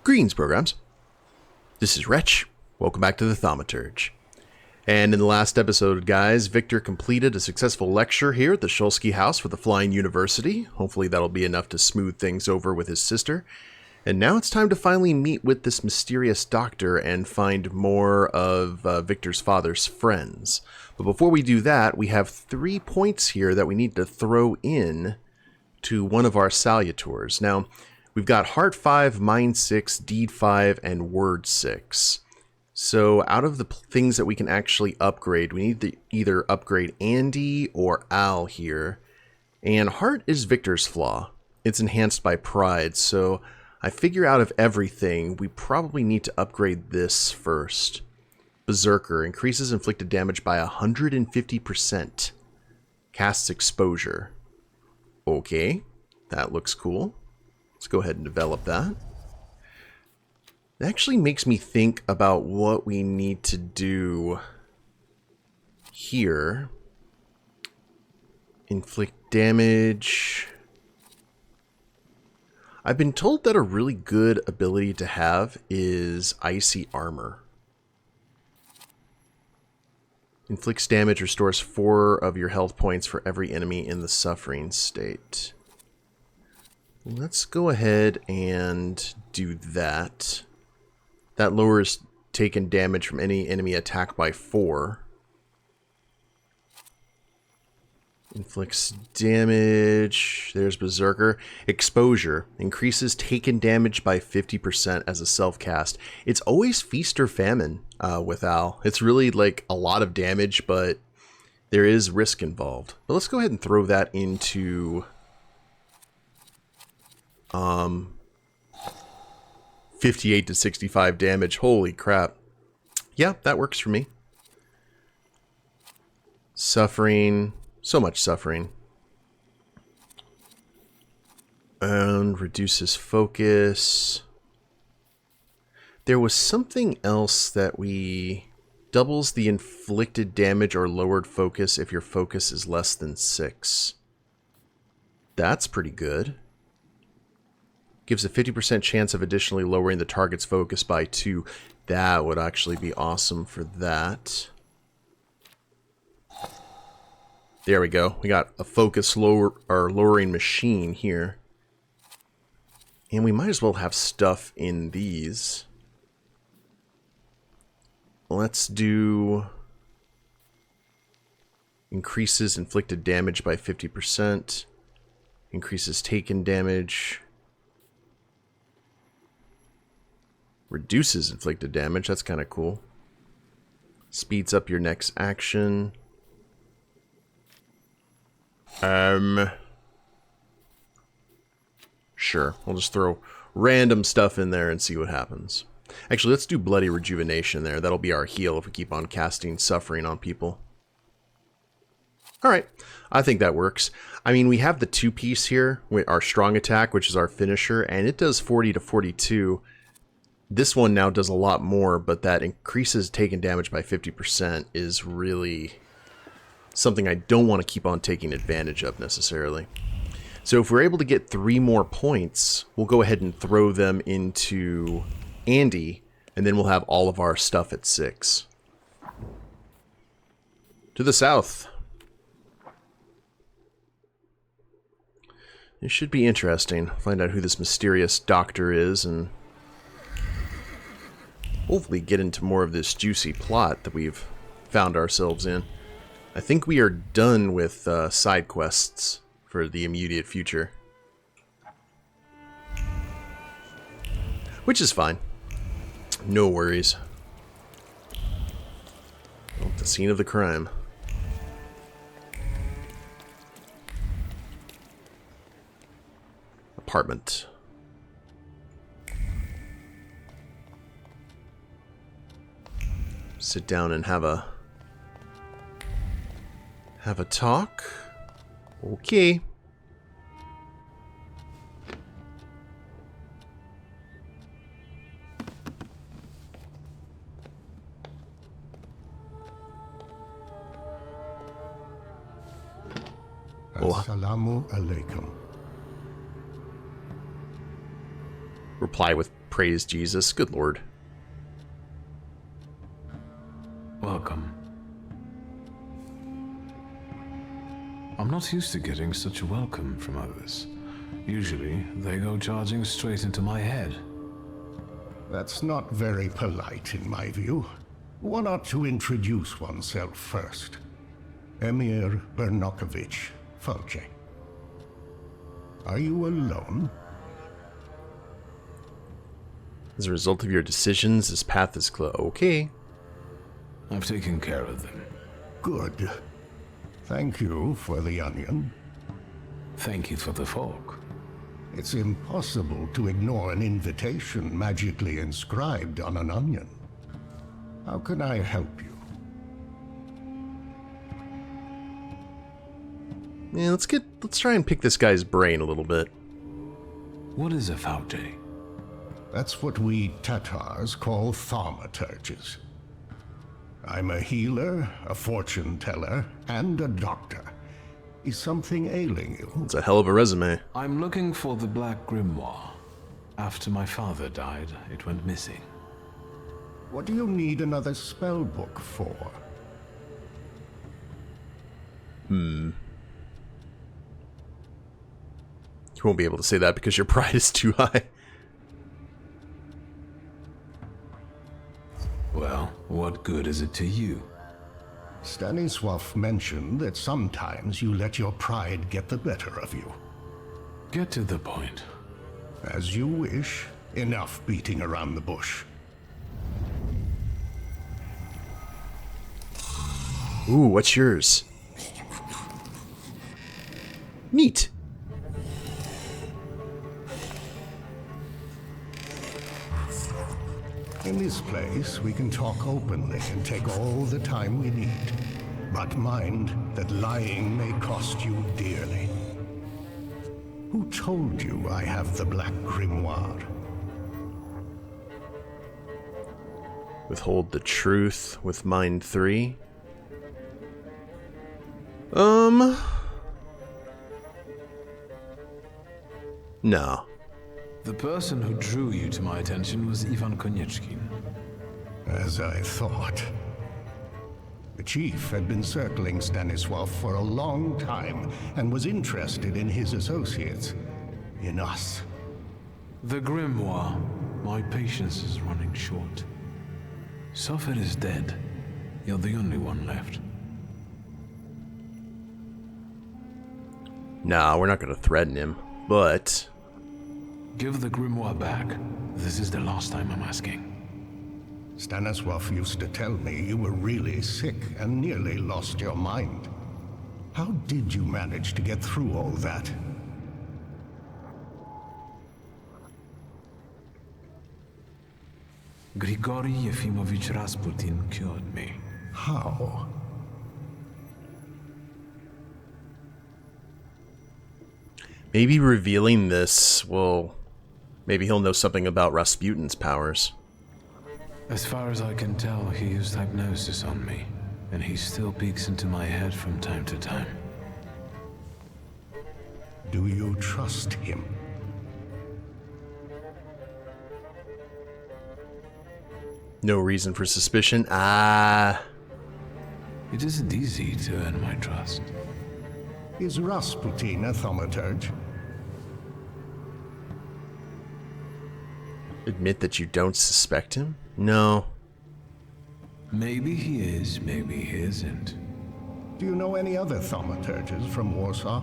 Greetings, programs. This is Wretch. Welcome back to the Thaumaturge. And in the last episode, guys, Wiktor completed a successful lecture here at the Shulsky house for the Flying University. Hopefully that'll be enough to smooth things over with his sister. And now it's time to finally meet with this mysterious doctor and find more of Wiktor's father's friends. But before we do that, we have 3 points here that we need to throw in to one of our salutors. Now, we've got Heart 5, Mind 6, Deed 5, and Word 6. So out of the things that we can actually upgrade, we need to either upgrade Andy or Al here. And Heart is Wiktor's flaw. It's enhanced by Pride, so I figure out of everything, we probably need to upgrade this first. Berserker increases inflicted damage by 150%. Casts Exposure. Okay, that looks cool. Let's go ahead and develop that. It actually makes me think about what we need to do here. Inflict damage. I've been told that a really good ability to have is Icy Armor. Inflicts damage, restores 4 of your health points for every enemy in the suffering state. Let's go ahead and do that. That lowers taken damage from any enemy attack by 4. Inflicts damage. There's Berserker. Exposure. Increases taken damage by 50% as a self-cast. It's always Feast or Famine with Al. It's really like a lot of damage, but there is risk involved. But let's go ahead and throw that into 58 to 65 damage. Holy crap. Yeah, that works for me. Suffering. So much suffering. And reduces focus. There was something else that we... Doubles the inflicted damage or lowered focus if your focus is less than 6. That's pretty good. Gives a 50% chance of additionally lowering the target's focus by 2. That would actually be awesome for that. There we go. We got a focus lowering machine here. And we might as well have stuff in these. Let's do... Increases inflicted damage by 50%. Increases taken damage. Reduces inflicted damage. That's kind of cool. Speeds up your next action. Sure. We'll just throw random stuff in there and see what happens. Actually, let's do Bloody Rejuvenation there. That'll be our heal if we keep on casting Suffering on people. Alright. I think that works. I mean, we have the 2-piece here, with our Strong Attack, which is our finisher, and it does 40 to 42. This one now does a lot more, but that increases taken damage by 50% is really something I don't want to keep on taking advantage of necessarily. So if we're able to get 3 more points, we'll go ahead and throw them into Andy, and then we'll have all of our stuff at 6. To the south. It should be interesting. Find out who this mysterious doctor is, and hopefully get into more of this juicy plot that we've found ourselves in. I think we are done with side quests for the immediate future. Which is fine. No worries. Oh, the scene of the crime. Apartment. Sit down and have a talk. Okay. Assalamu alaikum. reply with praise Jesus. Good lord. Welcome. I'm not used to getting such a welcome from others. Usually, they go charging straight into my head. That's not very polite in my view. One ought to introduce oneself first. Emir Bernakovich Fulce. Are you alone? As a result of your decisions, this path is closed. Okay. I've taken care of them. Good. Thank you for the onion. Thank you for the fork. It's impossible to ignore an invitation magically inscribed on an onion. How can I help you? Yeah, let's try and pick this guy's brain a little bit. What is a Fauce? That's what we Tatars call thaumaturges. I'm a healer, a fortune teller, and a doctor. Is something ailing you? It's a hell of a resume. I'm looking for the Black Grimoire. After my father died, it went missing. What do you need another spell book for? You won't be able to say that because your pride is too high. Well, what good is it to you? Stanisław mentioned that sometimes you let your pride get the better of you. Get to the point. As you wish. Enough beating around the bush. Ooh, what's yours? Neat. In this place, we can talk openly and take all the time we need. But mind that lying may cost you dearly. Who told you I have the Black Grimoire? Withhold the truth with mind 3. No. The person who drew you to my attention was Ivan Konieczkin. As I thought. The chief had been circling Stanisław for a long time and was interested in his associates. In us. The Grimoire. My patience is running short. Sofir is dead. You're the only one left. Nah, we're not gonna threaten him, but... Give the Grimoire back. This is the last time I'm asking. Stanisław used to tell me you were really sick and nearly lost your mind. How did you manage to get through all that? Grigory Yefimovich Rasputin cured me. How? Maybe revealing this will... Maybe he'll know something about Rasputin's powers. As far as I can tell, he used hypnosis on me, and he still peeks into my head from time to time. Do you trust him? No reason for suspicion. Ah. It isn't easy to earn my trust. Is Rasputin a thaumaturge? Admit that you don't suspect him? No. Maybe he is, maybe he isn't. Do you know any other thaumaturges from Warsaw?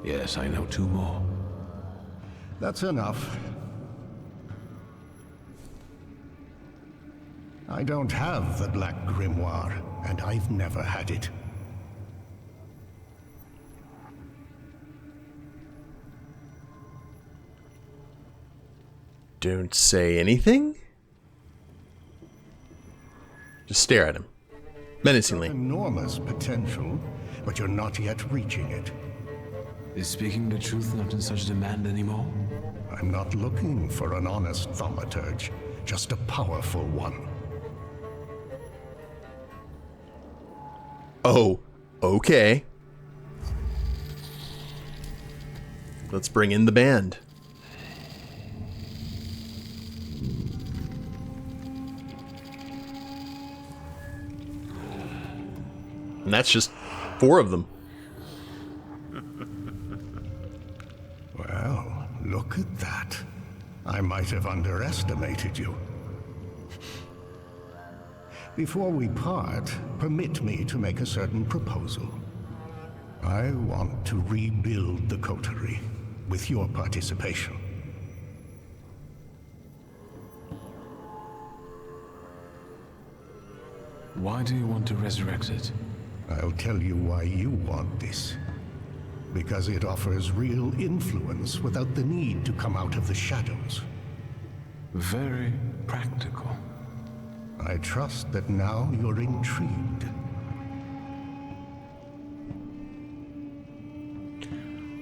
Yes, I know 2 more. That's enough. I don't have the Black Grimoire, and I've never had it. Don't say anything? Just stare at him. Menacingly. Enormous potential, but you're not yet reaching it. Is speaking the truth not in such demand anymore? I'm not looking for an honest thaumaturge, just a powerful one. Oh, okay. Let's bring in the band. And that's just 4 of them. Well, look at that. I might have underestimated you. Before we part, permit me to make a certain proposal. I want to rebuild the coterie with your participation. Why do you want to resurrect it? I'll tell you why you want this. Because it offers real influence without the need to come out of the shadows. Very practical. I trust that now you're intrigued.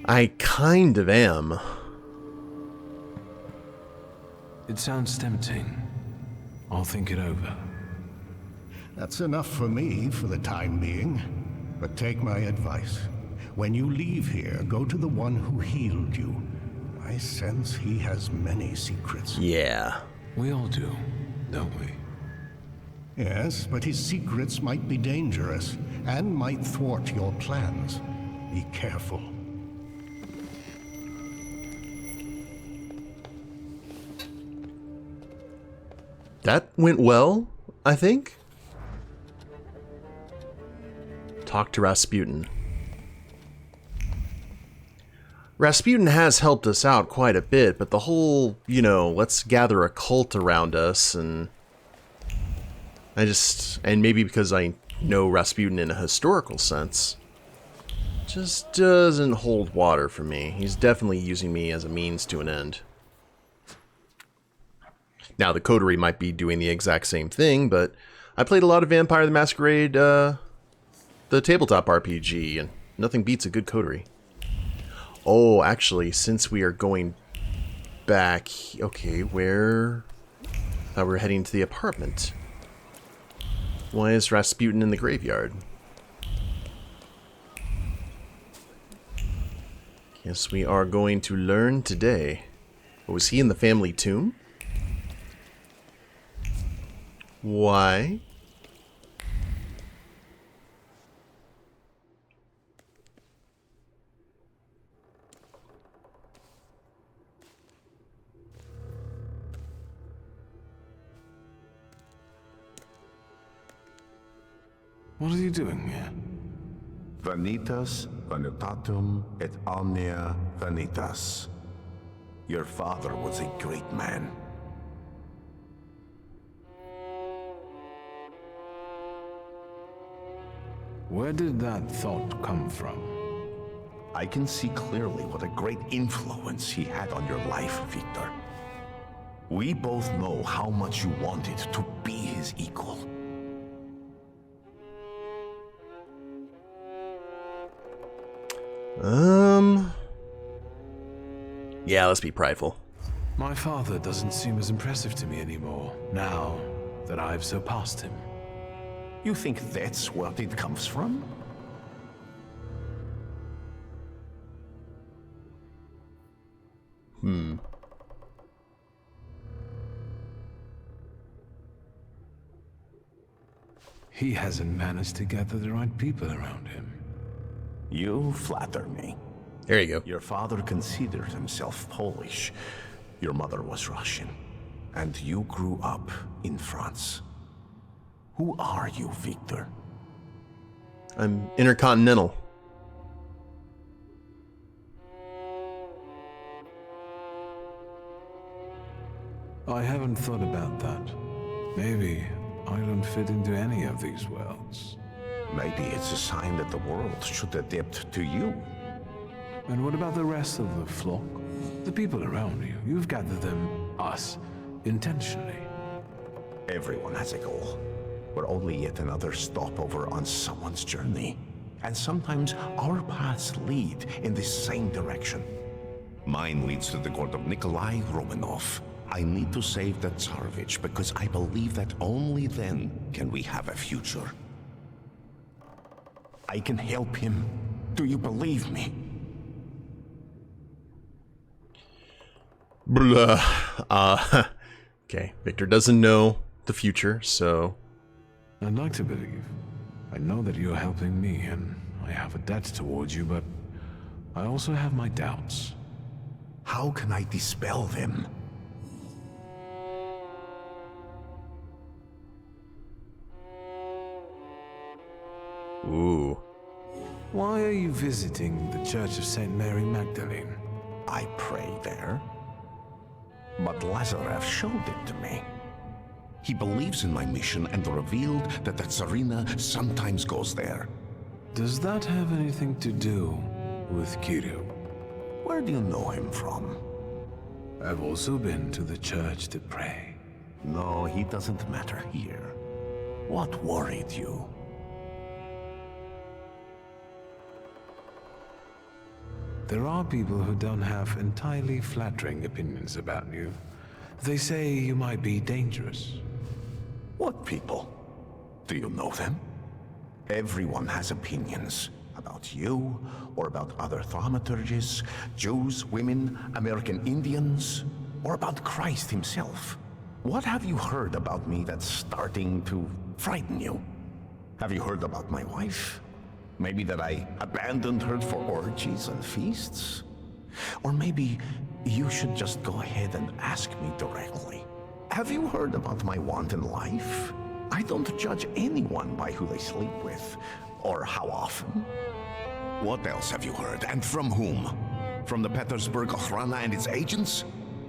I kind of am. It sounds tempting. I'll think it over. That's enough for me for the time being. But take my advice. When you leave here, go to the one who healed you. I sense he has many secrets. Yeah. We all do, don't we? Yes, but his secrets might be dangerous and might thwart your plans. Be careful. That went well, I think. Talk to Rasputin. Rasputin has helped us out quite a bit, but the whole, let's gather a cult around us, and maybe because I know Rasputin in a historical sense, just doesn't hold water for me. He's definitely using me as a means to an end. Now, the coterie might be doing the exact same thing, but I played a lot of Vampire the Masquerade, the tabletop RPG, and nothing beats a good coterie. Oh, actually, since we are going back... Okay, where... I thought we were heading to the apartment. Why is Rasputin in the graveyard? Guess we are going to learn today. Was he in the family tomb? Why? What are you doing here? Vanitas, vanitatum, et omnia vanitas. Your father was a great man. Where did that thought come from? I can see clearly what a great influence he had on your life, Wiktor. We both know how much you wanted to be his equal. Yeah, let's be prideful. My father doesn't seem as impressive to me anymore, now that I've surpassed him. You think that's where it comes from? He hasn't managed to gather the right people around him. You flatter me. There you go. Your father considered himself Polish. Your mother was Russian. And you grew up in France. Who are you, Wiktor? I'm intercontinental. I haven't thought about that. Maybe I don't fit into any of these worlds. Maybe it's a sign that the world should adapt to you. And what about the rest of the flock? The people around you. You've gathered them, us, intentionally. Everyone has a goal. We're only yet another stopover on someone's journey. And sometimes our paths lead in the same direction. Mine leads to the court of Nikolai Romanov. I need to save the Tsarevich because I believe that only then can we have a future. I can help him. Do you believe me? Blah. Okay, Wiktor doesn't know the future, so... I'd like to believe. I know that you're helping me, and I have a debt towards you, but I also have my doubts. How can I dispel them? Ooh. Why are you visiting the Church of St. Mary Magdalene? I pray there. But Lazarev showed it to me. He believes in my mission and revealed that the Tsarina sometimes goes there. Does that have anything to do with Kirill? Where do you know him from? I've also been to the church to pray. No, he doesn't matter here. What worried you? There are people who don't have entirely flattering opinions about you. They say you might be dangerous. What people? Do you know them? Everyone has opinions about you, or about other thaumaturges, Jews, women, American Indians, or about Christ himself. What have you heard about me that's starting to frighten you? Have you heard about my wife? Maybe that I abandoned her for orgies and feasts? Or maybe you should just go ahead and ask me directly. Have you heard about my wanton life? I don't judge anyone by who they sleep with, or how often. What else have you heard, and from whom? From the Petersburg Okhrana and its agents?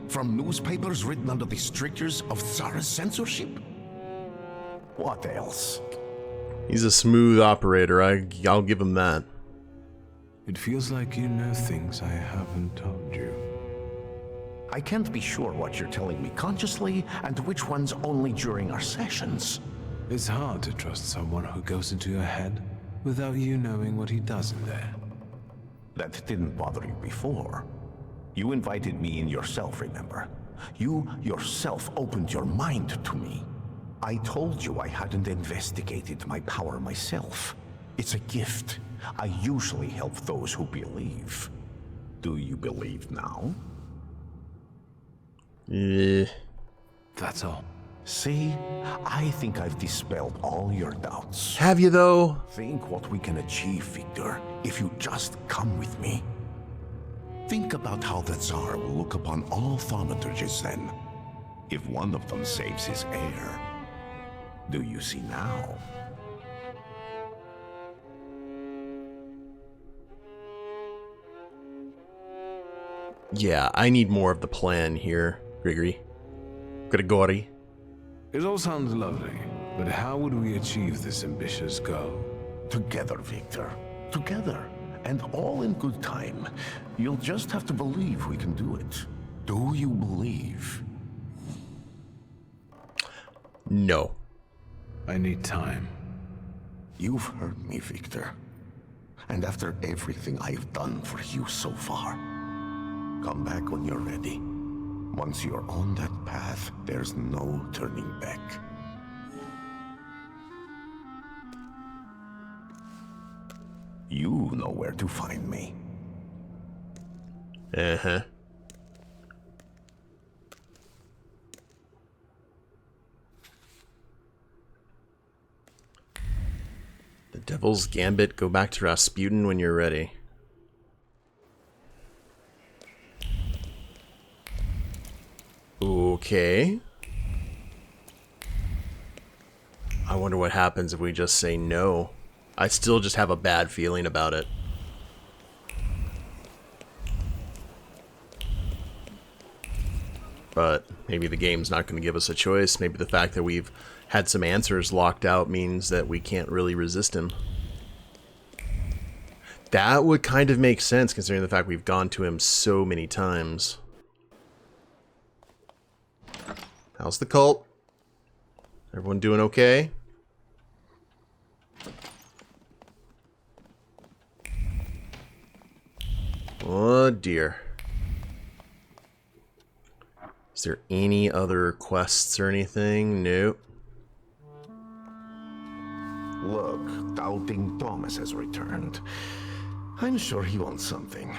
From newspapers written under the strictures of Tsar's censorship? What else? He's a smooth operator, I'll give him that. It feels like you know things I haven't told you. I can't be sure what you're telling me consciously, and which ones only during our sessions. It's hard to trust someone who goes into your head without you knowing what he does in there. That didn't bother you before. You invited me in yourself, remember? You yourself opened your mind to me. I told you I hadn't investigated my power myself. It's a gift. I usually help those who believe. Do you believe now? Yeah. That's all. See, I think I've dispelled all your doubts. Have you, though? Think what we can achieve, Wiktor, if you just come with me. Think about how the Tsar will look upon all thaumaturges then, if one of them saves his heir. Do you see now? Yeah, I need more of the plan here, Grigory. It all sounds lovely, but how would we achieve this ambitious goal? Together, Wiktor. Together. And all in good time. You'll just have to believe we can do it. Do you believe? No. I need time. You've heard me, Wiktor. And after everything I've done for you so far, come back when you're ready. Once you're on that path, there's no turning back. You know where to find me. Uh-huh. The Devil's Gambit, go back to Rasputin when you're ready. Okay. I wonder what happens if we just say no. I still just have a bad feeling about it. But maybe the game's not going to give us a choice. Maybe the fact that we've had some answers locked out means that we can't really resist him. That would kind of make sense considering the fact we've gone to him so many times. How's the cult? Everyone doing okay? Oh dear. Is there any other quests or anything? Nope. Look, Doubting Thomas has returned. I'm sure he wants something.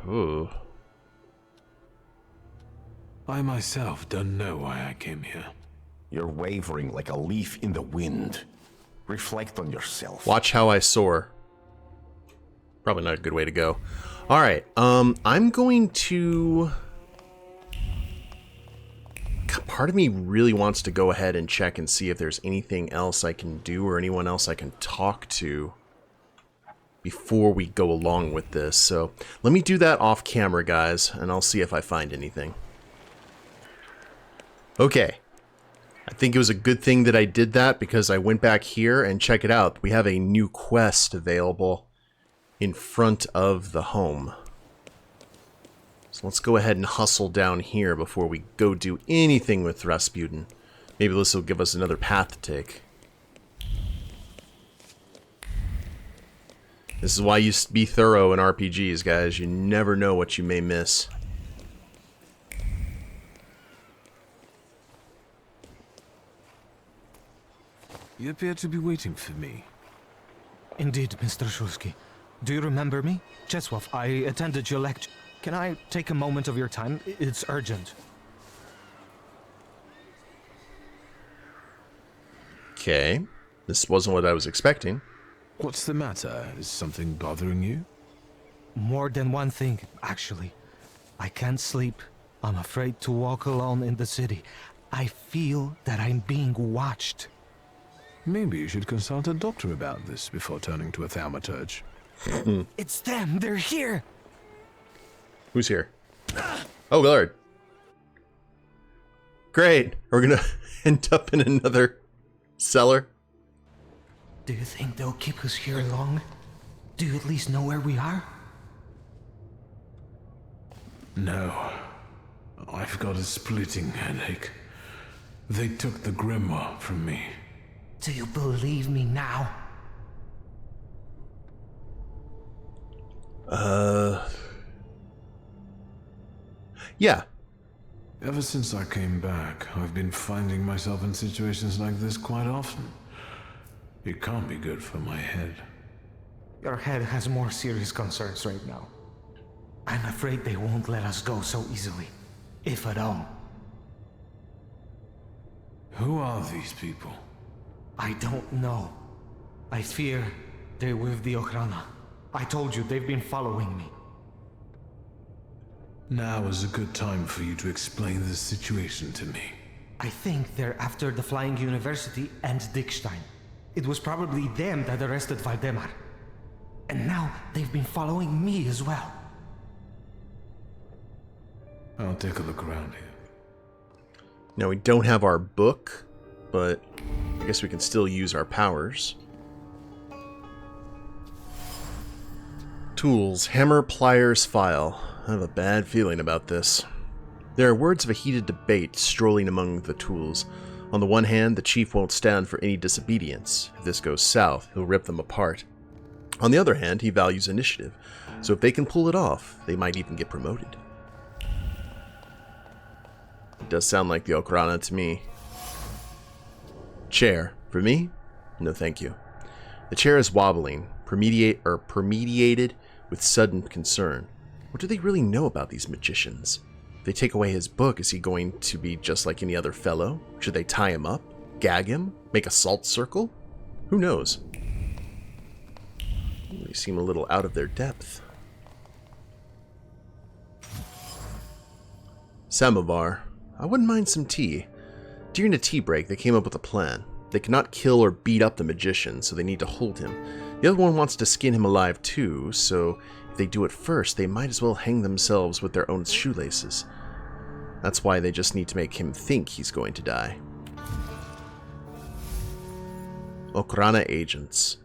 Ooh. I myself don't know why I came here. You're wavering like a leaf in the wind. Reflect on yourself. Watch how I soar. Probably not a good way to go. Alright, I'm going to... Part of me really wants to go ahead and check and see if there's anything else I can do or anyone else I can talk to before we go along with this. So let me do that off camera, guys, and I'll see if I find anything. Okay. I think it was a good thing that I did that because I went back here and check it out. We have a new quest available in front of the home. So let's go ahead and hustle down here before we go do anything with Rasputin. Maybe this will give us another path to take. This is why you be thorough in RPGs, guys. You never know what you may miss. You appear to be waiting for me. Indeed, Mr. Shulsky. Do you remember me? Czesław, I attended your lecture. Can I take a moment of your time? It's urgent. Okay. This wasn't what I was expecting. What's the matter? Is something bothering you? More than one thing, actually. I can't sleep. I'm afraid to walk alone in the city. I feel that I'm being watched. Maybe you should consult a doctor about this before turning to a thaumaturge. It's them! They're here! Who's here? Oh, Lord. Great. We're gonna end up in another cellar. Do you think they'll keep us here long? Do you at least know where we are? No. I've got a splitting headache. They took the grimoire from me. Do you believe me now? Yeah. Ever since I came back, I've been finding myself in situations like this quite often. It can't be good for my head. Your head has more serious concerns right now. I'm afraid they won't let us go so easily, if at all. Who are these people? I don't know. I fear they're with the Okhrana. I told you, they've been following me. Now is a good time for you to explain this situation to me. I think they're after the Flying University and Dickstein. It was probably them that arrested Valdemar. And now they've been following me as well. I'll take a look around here. Now, we don't have our book, but I guess we can still use our powers. Tools, hammer, pliers, file. I have a bad feeling about this. There are words of a heated debate strolling among the tools. On the one hand, the chief won't stand for any disobedience. If this goes south, he'll rip them apart. On the other hand, he values initiative, so if they can pull it off, they might even get promoted. It does sound like the Okhrana to me. Chair. For me? No thank you. The chair is wobbling, permeated with sudden concern. What do they really know about these magicians? If they take away his book, is he going to be just like any other fellow? Should they tie him up? Gag him? Make a salt circle? Who knows? They seem a little out of their depth. Samovar. I wouldn't mind some tea. During a tea break, they came up with a plan. They cannot kill or beat up the magician, so they need to hold him. The other one wants to skin him alive too, so if they do it first, they might as well hang themselves with their own shoelaces. That's why they just need to make him think he's going to die. Okhrana agents.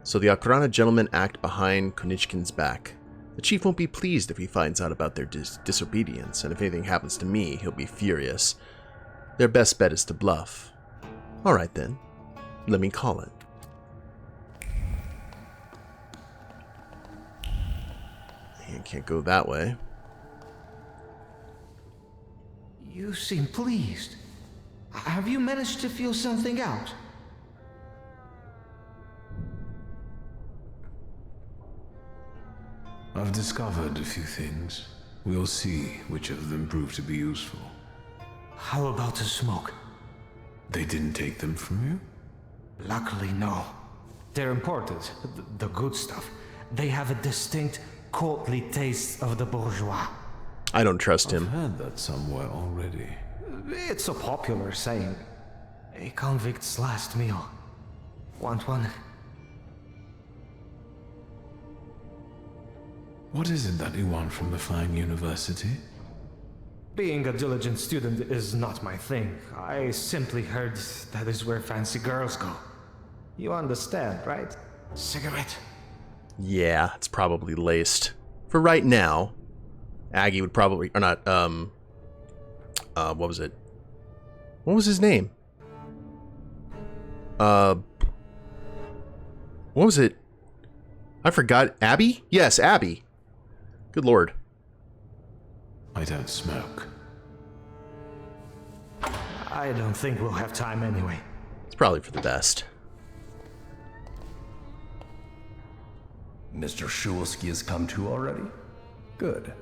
So the Okhrana gentlemen act behind Konichkin's back. The chief won't be pleased if he finds out about their disobedience, and if anything happens to me, he'll be furious. Their best bet is to bluff. Alright then, let me call it. I can't go that way. You seem pleased. Have you managed to feel something out? I've discovered a few things. We'll see which of them prove to be useful. How about a smoke? They didn't take them from you? Luckily, no. They're imported, the good stuff. They have a distinct, courtly taste of the bourgeois. I don't trust I've him. heard that somewhere already. It's a popular saying. A convict's last meal. Want one? What is it that you want from the flying university? Being a diligent student is not my thing. I simply heard that is where fancy girls go. You understand, right? Cigarette? Yeah, it's probably laced. For right now, Aggie would probably, or not, what was it? What was his name? What was it? I forgot. Abby? Yes, Abby. Good lord. I don't smoke. I don't think we'll have time anyway. It's probably for the best. Mr. Shulsky has come to already? Good.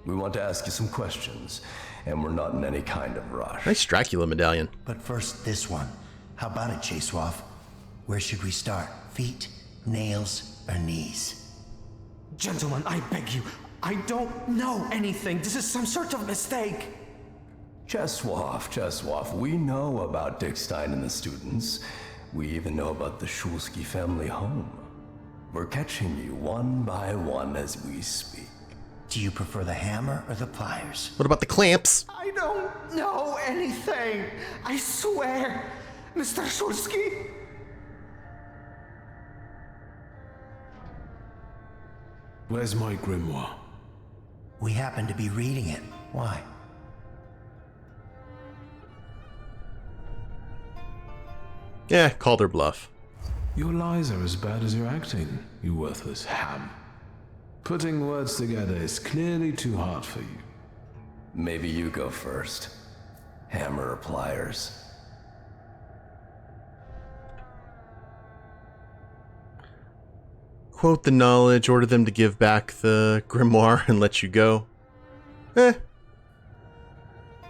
We want to ask you some questions, and we're not in any kind of rush. Nice Dracula medallion. But first, this one. How about it, Chasewolf? Where should we start? Feet, nails, or knees? Gentlemen, I beg you. I don't know anything. This is some sort of mistake. Cheswoff, we know about Dickstein and the students. We even know about the Shulsky family home. We're catching you one by one as we speak. Do you prefer the hammer or the pliers? What about the clamps? I don't know anything. I swear. Mr. Shulsky? Where's my grimoire? We happen to be reading it. Why? Yeah, called her bluff. Your lies are as bad as your acting, you worthless ham. Putting words together is clearly too hard for you. Maybe you go first. Hammer or pliers? Quote the knowledge, order them to give back the grimoire, and let you go. Eh.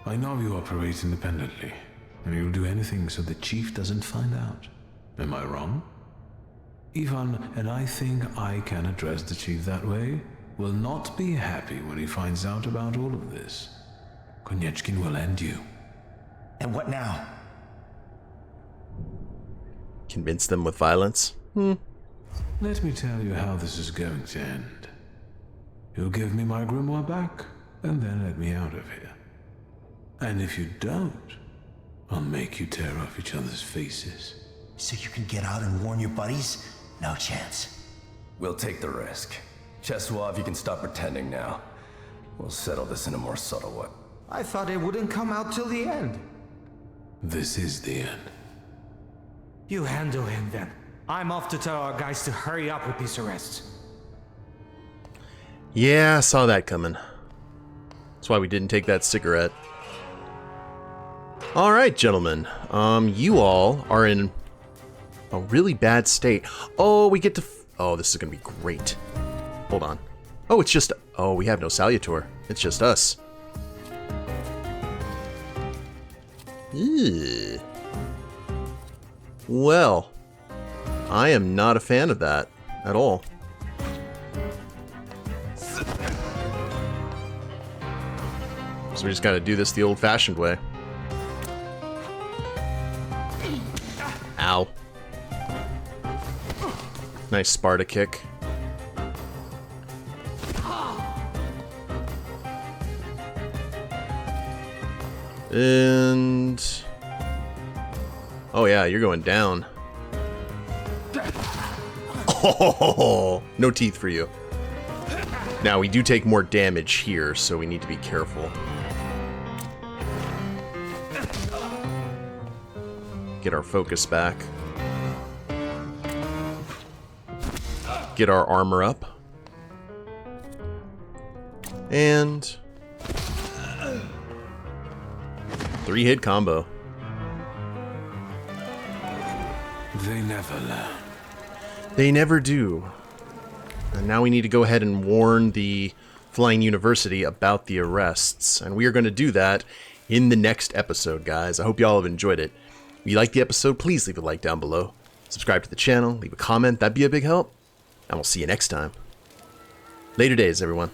I know you operate independently, and you'll do anything so the chief doesn't find out. Am I wrong? Ivan, and I think I can address the chief that way, will not be happy when he finds out about all of this. Konieczkin will end you. And what now? Convince them with violence? Let me tell you how this is going to end. You'll give me my grimoire back, and then let me out of here. And if you don't, I'll make you tear off each other's faces. So you can get out and warn your buddies? No chance. We'll take the risk. Cheswoff, you can stop pretending now. We'll settle this in a more subtle way. I thought it wouldn't come out till the end. This is the end. You handle him then. I'm off to tell our guys to hurry up with these arrests. Yeah, I saw that coming. That's why we didn't take that cigarette. Alright, gentlemen. You all are in a really bad state. Oh, we get to... oh, this is going to be great. Hold on. Oh, it's just... oh, we have no Salutor. It's just us. Ew. Well, I am not a fan of that at all. So we just gotta do this the old-fashioned way. Ow. Nice Sparta kick. And... oh yeah, you're going down. Oh, no teeth for you. Now, we do take more damage here, so we need to be careful. Get our focus back. Get our armor up. And... 3-hit combo. They never learn. They never do. And now we need to go ahead and warn the Flying University about the arrests. And we are going to do that in the next episode, guys. I hope y'all have enjoyed it. If you liked the episode, please leave a like down below. Subscribe to the channel, leave a comment, that'd be a big help. And we'll see you next time. Later days, everyone.